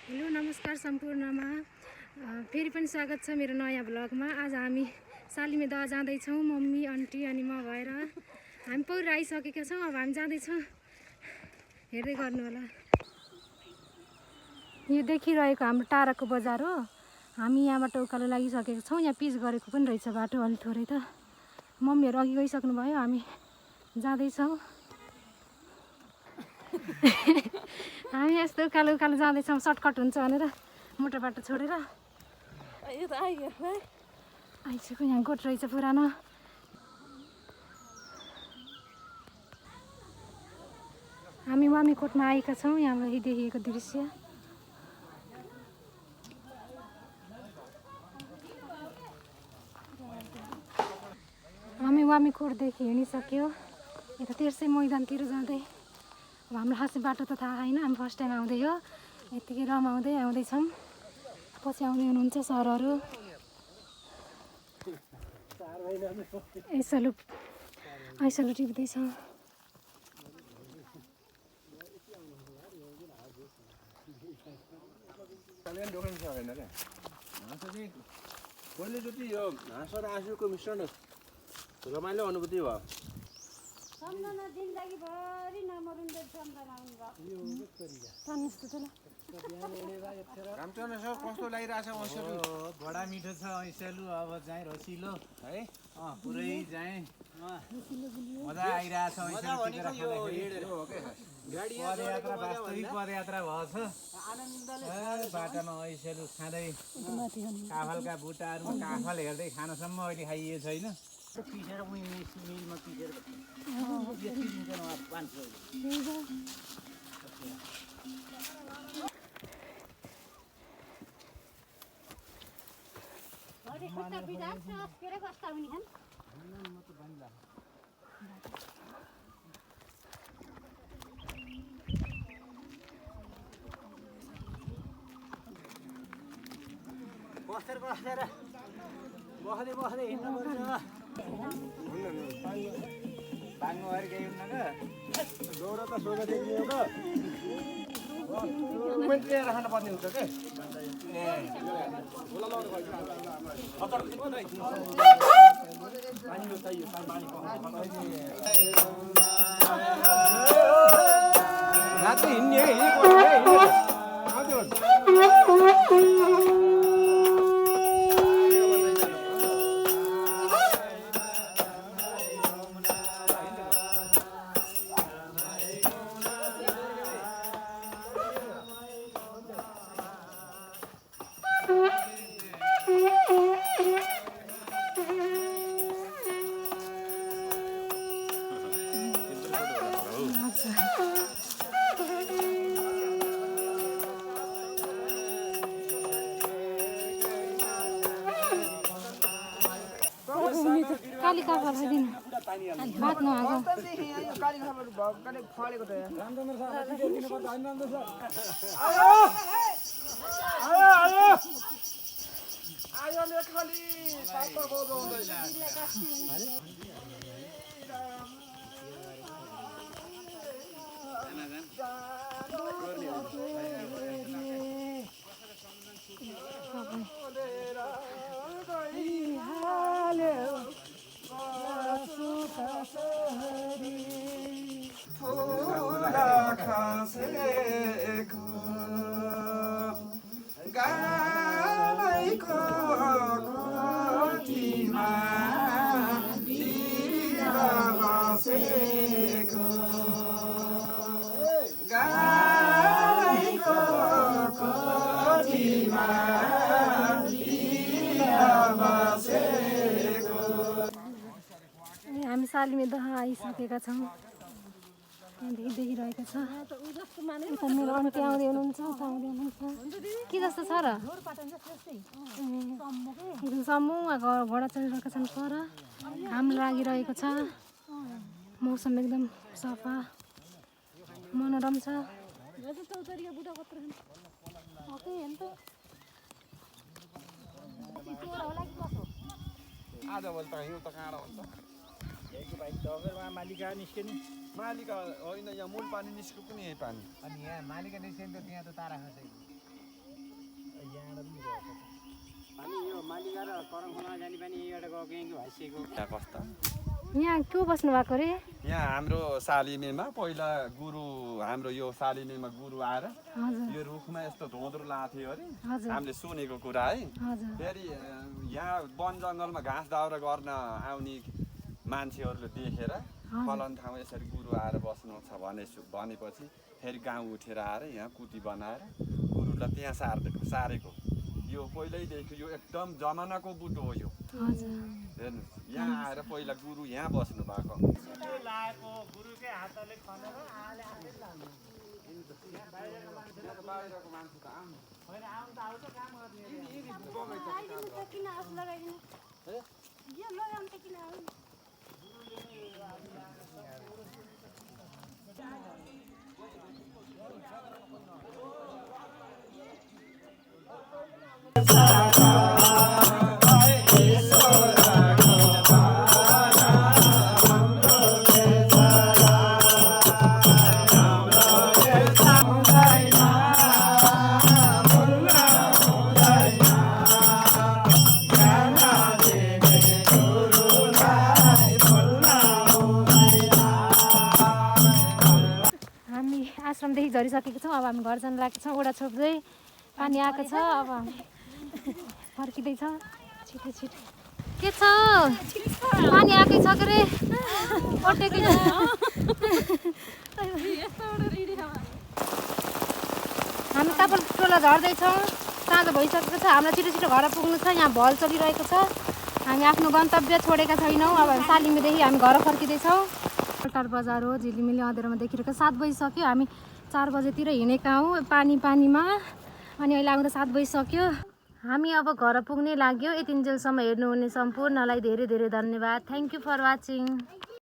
Hello नमस्कार सम्पूर्णमा फेरि पनि स्वागत छ मेरो नयाँ भ्लगमा। आज हामी सालीमे दह जाँदैछौँ, मम्मी आन्टी अनि म भएर। हामी पौडी आइसकेका छौँ। अब हामी जाँदैछौँ, हेर्दै गर्नु होला। यो देखिरहेको हाम्रो टाढाको बजार हो। हामी यहाँबाट उकालो लागिसकेका छौँ। यहाँ पिच गरेको पनि रहेछ बाटो अलि थोरै त। मम्मीहरू अघि गइसक्नु भयो, हामी जाँदैछौँ। हामी यस्तो उकालो उकालो जाँदैछौँ, सर्टकट हुन्छ भनेर मोटर बाटो छोडेर। आइसक्यो, यहाँ गोठ रहेछ पुरानो। हामी वामीकोटमा आएका छौँ। यहाँबाट देखिएको दृश्य हामी वामीकोटदेखि हिँडिसक्यो। यता तेर्सै मैदानतिर जाँदै। अब हाम्रो खासै बाटो त थाहा छैन, हामी फर्स्ट टाइम आउँदै हो। यत्तिकै रमाउँदै आउँदैछौँ। पछि आउँदै हुनुहुन्छ सरहरू। ऐसलो टिप्दैछ। पहिलोचोटि यो हाँस र आँसुको मिश्रण रमाइलो अनुभूति भयो। सम्झना जिन्दगीभरि नमरिँदै सम्झना आउनुभयो। रामचरण सर कस्तो लागिरहेछ ऐसेलु? बडा मिठो छ ऐसेलु। अब चाहिँ रसिलो है, पुरै चाहिँ मजा आइरहेछ ऐसेलु टिपेर खाँदाखेरि। पदयात्रा वास्तविक पदयात्रा भएछ। बाटामा ऐसेलु खाँदै काफलका बुट्टाहरू काफल हेर्दै खानसम्म अहिले खाइएको छैन। पिसेर मिलमा पिसेर दिन्छ 500। खुट्टा बिगार के रे कस्ता हुने खान बसेर बस्दै हिँड्नु पर्छ। बाङ्गो अरे केही हुन्न क्या। दौरा त सोझा देख्ने हो त लिएर खानुपर्ने हुन्छ के। राति हिँड्ने काली काफल खाइदिनु बात नआगो। हामी सालीमे दह आइसकेका छौँ। देखिरहेको छ। मेरो आन्टी आउँदै हुनुहुन्छ, के जस्तो छ र एकदम समूह घोडा चलिरहेका छन् पर। घाम लागिरहेको छ। मौसम एकदम सफा मनोरम छ। आज भोलि त हिउँ त काँडा हुन्छ। मालिका निस्क्यो नि। मालिका होइन, यहाँ मूल पानी निस्केको पनि यही पानी। अनि यहाँ मालिका निस्क्यो नि त, त्यहाँ त तारा खसेको। यहाँ को बस्नु भएको अरे यहाँ हाम्रो सालिमेमा पहिला गुरु हाम्रो यो सालिमेमा गुरु आएर हजुर यो रुखमा यस्तो धोन्द्रो लाथ्यो अरे हजुर हामीले सुनेको कुरा है हजुर फेरि यहाँ वन जङ्गलमा घाँस दाउरा गर्न आउने मान्छेहरूले देखेर फलन ठाउँ यसरी गुरु आएर बस्नुहुन्छ भनेपछि फेरि गाउँ उठेर आएर यहाँ कुटी बनाएर गुरुलाई त्यहाँ सारेको यो पहिल्यैदेखि यो एकदम जमानाको बुटो हो यो हजुर हेर्नुहोस् यहाँ आएर पहिला गुरु यहाँ बस्नु भएको किन आफू लगाइदिनु यो लगाउनु त किन आउनु आश्रमदेखि झरिसकेको छौँ अब हामी घर जान लागेको छौँ ओडा छोप्दै पानी आएको छ अब हामी फर्किँदैछौँ छिटो छिटो के छ पानी आएकै छ के अरे अटेकै छ हामी कापल टोला झर्दैछौँ साँझ भइसकेको छ हामीलाई छिटो छिटो घर पुग्नु छ यहाँ भल चलिरहेको छ हामी आफ्नो गन्तव्य छोडेका छैनौँ अब हामी सालिमेदेखि हामी घर फर्किँदैछौँ टार बजार हो झिलिमिली अँधेरोमा देखिरहेको 7 बजिसक्यो हामी 4 बजेतिर हिँडेका हौँ पानीमा अनि अहिले आउँदा 7 बजिसक्यो हामी अब घर पुग्ने लाग्यो यतिन्जेलसम्म हेर्नुहुने सम्पूर्णलाई धेरै धेरै धन्यवाद थ्याङ्क यू फर वाचिङ